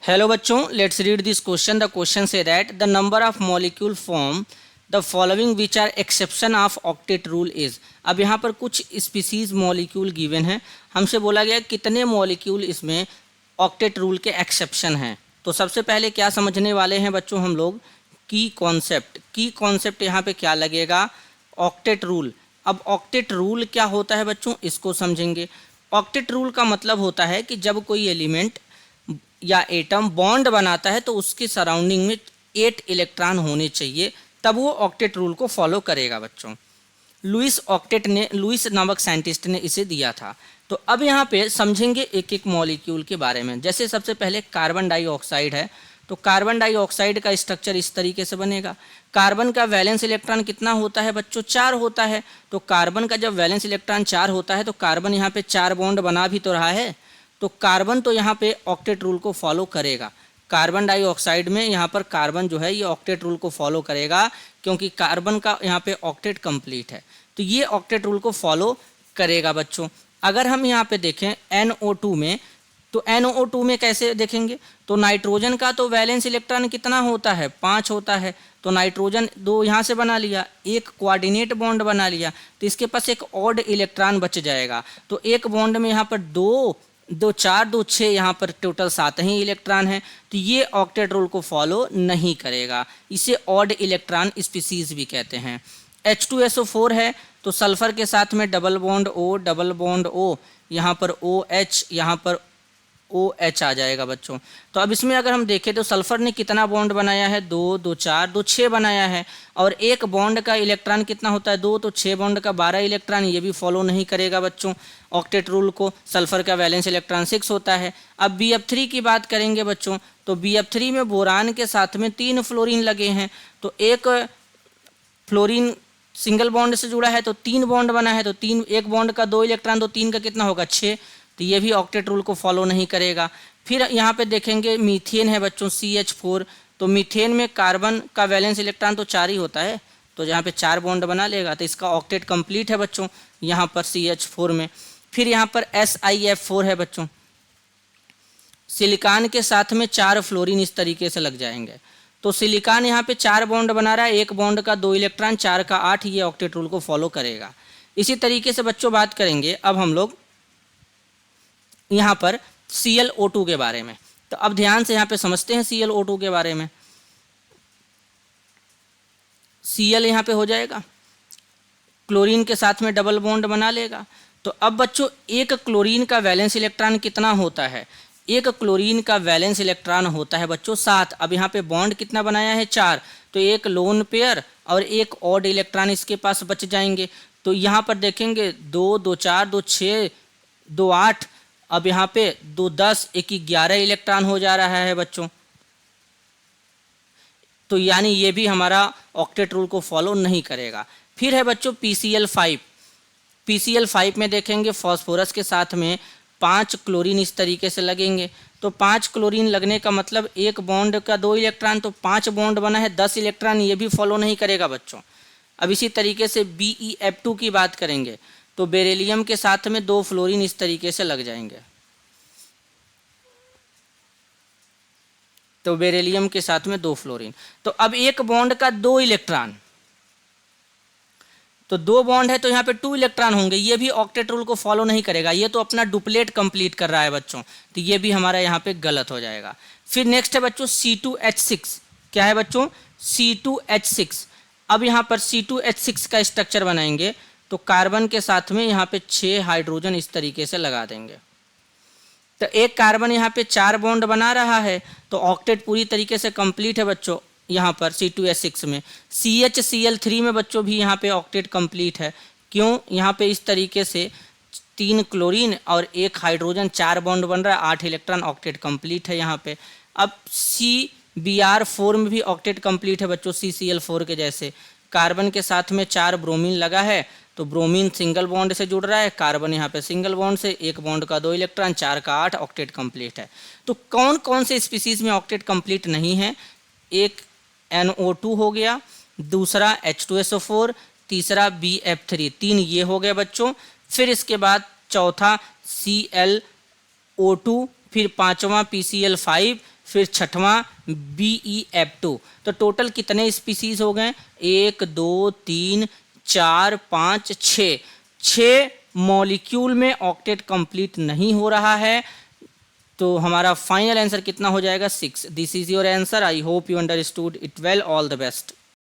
Hello बच्चों, let's read this question. The question says that the number of molecule from the following which are exception of octet rule is. अब यहाँ पर कुछ species molecule given है, हमसे बोला गया कितने मॉलिक्यूल इसमें ऑक्टेट रूल के एक्सेप्शन हैं। तो सबसे पहले क्या समझने वाले हैं बच्चों हम लोग, की कॉन्सेप्ट यहाँ पे क्या लगेगा, ऑक्टेट रूल। अब ऑक्टेट रूल क्या होता है बच्चों, इसको समझेंगे। ऑक्टेट रूल का मतलब होता है कि जब कोई एलिमेंट या एटम बॉन्ड बनाता है तो उसके सराउंडिंग में 8 इलेक्ट्रॉन होने चाहिए, तब वो ऑक्टेट रूल को फॉलो करेगा बच्चों। लुइस नामक साइंटिस्ट ने इसे दिया था। तो अब यहाँ पे समझेंगे एक एक मॉलिक्यूल के बारे में। जैसे सबसे पहले कार्बन डाइऑक्साइड है, तो कार्बन डाइऑक्साइड का स्ट्रक्चर इस तरीके से बनेगा। कार्बन का वैलेंस इलेक्ट्रॉन कितना होता है बच्चों, 4 होता है। तो कार्बन का जब वैलेंस इलेक्ट्रॉन 4 होता है तो कार्बन यहाँ पे 4 बॉन्ड बना भी तो रहा है, तो कार्बन तो यहाँ पे ऑक्टेट रूल को फॉलो करेगा। कार्बन डाइऑक्साइड में यहाँ पर कार्बन जो है ये ऑक्टेट रूल को फॉलो करेगा, क्योंकि कार्बन का यहाँ पे ऑक्टेट कंप्लीट है, तो ये ऑक्टेट रूल को फॉलो करेगा बच्चों। अगर हम यहाँ पे देखें NO2 में, तो NO2 में कैसे देखेंगे, तो नाइट्रोजन का तो वैलेंस इलेक्ट्रॉन कितना होता है, 5 होता है। तो नाइट्रोजन 2 यहाँ से बना लिया, एक कोऑर्डिनेट बॉन्ड बना लिया, तो इसके पास एक ऑड इलेक्ट्रॉन बच जाएगा। तो एक बॉन्ड में यहाँ पर 2 2 4 2 6, यहाँ पर टोटल 7 ही इलेक्ट्रॉन है, तो ये ऑक्टेट रूल को फॉलो नहीं करेगा। इसे ऑड इलेक्ट्रॉन स्पीसीज भी कहते हैं। H2SO4 है, तो सल्फर के साथ में डबल बॉन्ड O, यहाँ पर OH, यहाँ पर OH आ जाएगा बच्चों। तो अब इसमें अगर हम देखें तो सल्फर ने कितना बॉन्ड बनाया है, 2 2 4 2 6 बनाया है, और एक बॉन्ड का इलेक्ट्रॉन कितना होता है, 2, तो 6 बॉन्ड का 12 इलेक्ट्रॉन, ये भी फॉलो नहीं करेगा बच्चों ऑक्टेट रूल को। सल्फर का वैलेंस इलेक्ट्रॉन 6 होता है। अब BF3 की बात करेंगे बच्चों, तो BF3 में बोरान के साथ में 3 फ्लोरीन लगे हैं, तो एक फ्लोरीन सिंगल बॉन्ड से जुड़ा है तो 3 बॉन्ड बना है, तो 3, एक बॉन्ड का 2 इलेक्ट्रॉन, तो 3 का कितना होगा, 6, तो ये भी ऑक्टेट रूल को फॉलो नहीं करेगा। फिर यहाँ पे देखेंगे मीथेन है बच्चों, CH4, तो मीथेन में कार्बन का वैलेंस इलेक्ट्रॉन तो 4 ही होता है, तो यहाँ पे 4 बॉन्ड बना लेगा, तो इसका ऑक्टेट कंप्लीट है बच्चों यहाँ पर CH4 में। फिर यहाँ पर SiF4 है बच्चों, सिलिकॉन के साथ में 4 फ्लोरीन इस तरीके से लग जाएंगे, तो सिलिकॉन यहाँ पे 4 बॉन्ड बना रहा है, एक बॉन्ड का 2 इलेक्ट्रॉन, 4 का 8, ये ऑक्टेट रूल को फॉलो करेगा। इसी तरीके से बच्चों बात करेंगे अब हम लोग यहाँ पर ClO2 के बारे में। तो अब ध्यान से यहाँ पे समझते हैं ClO2 के बारे में। Cl यहाँ पे हो जाएगा, क्लोरीन के साथ में डबल बॉन्ड बना लेगा। तो अब बच्चों एक क्लोरीन का वैलेंस इलेक्ट्रॉन कितना होता है, एक क्लोरीन का वैलेंस इलेक्ट्रॉन होता है बच्चों 7। अब यहाँ पे बॉन्ड कितना बनाया है, 4, तो एक लोन पेयर और एक ऑड इलेक्ट्रॉन इसके पास बच जाएंगे। तो यहाँ पर देखेंगे 2 2 4 2 6 2 8, अब यहाँ पे 2 10, एक 11 इलेक्ट्रॉन हो जा रहा है बच्चों। तो यानी ये भी हमारा ऑक्टेट रूल को फॉलो नहीं करेगा। फिर है बच्चों PCl5 में देखेंगे फॉस्फोरस के साथ में 5 क्लोरीन इस तरीके से लगेंगे, तो 5 क्लोरीन लगने का मतलब एक बॉन्ड का 2 इलेक्ट्रॉन, तो 5 बॉन्ड बना है 10 इलेक्ट्रॉन, ये भी फॉलो नहीं करेगा बच्चों। अब इसी तरीके से BeF2 की बात करेंगे, तो बेरिलियम के साथ में 2 फ्लोरीन इस तरीके से लग जाएंगे, तो बेरिलियम के साथ में 2 फ्लोरीन। तो अब एक बॉन्ड का 2 इलेक्ट्रॉन, तो 2 बॉन्ड है तो यहाँ पे 2 इलेक्ट्रॉन होंगे, ये भी ऑक्टेट रूल को फॉलो नहीं करेगा, ये तो अपना डुप्लेट कंप्लीट कर रहा है बच्चों, तो ये भी हमारा यहाँ पे गलत हो जाएगा। फिर नेक्स्ट है बच्चों C2H6, क्या है बच्चों, C2H6। अब यहाँ पर C2H6 का स्ट्रक्चर बनाएंगे, तो कार्बन के साथ में यहाँ पे 6 हाइड्रोजन इस तरीके से लगा देंगे, तो एक कार्बन यहाँ पे 4 बॉन्ड बना रहा है, तो ऑक्टेट पूरी तरीके से कंप्लीट है बच्चों यहाँ पर C2H6 में। CHCl3 में बच्चों भी यहाँ पे ऑक्टेट कंप्लीट है, क्यों, यहाँ पे इस तरीके से 3 क्लोरीन और एक हाइड्रोजन, 4 बॉन्ड बन रहा है, 8 इलेक्ट्रॉन, ऑक्टेट कंप्लीट है यहाँ पे। अब CBr4 में भी ऑक्टेट कंप्लीट है बच्चों, CCl4 के जैसे। कार्बन के साथ में 4 ब्रोमीन लगा है, तो ब्रोमीन सिंगल बॉन्ड से जुड़ रहा है, कार्बन यहाँ पे सिंगल बॉन्ड से, एक बॉन्ड का 2 इलेक्ट्रॉन, 4 का 8, ऑक्टेट कंप्लीट है। तो कौन कौन से स्पीसीज में ऑक्टेट कंप्लीट नहीं है, एक NO2 हो गया, दूसरा H2SO4, तीसरा BF3, 3 ये हो गए बच्चों। फिर इसके बाद चौथा ClO2, फिर पांचवा PCl5, फिर छठवां BeF2। तो टोटल कितने स्पीसीज हो गए? 1 2 3 4 5 6। 6 मॉलिक्यूल में ऑक्टेट कंप्लीट नहीं हो रहा है, तो हमारा फाइनल आंसर कितना हो जाएगा? 6। This is your answer. I hope you understood it well. All the best.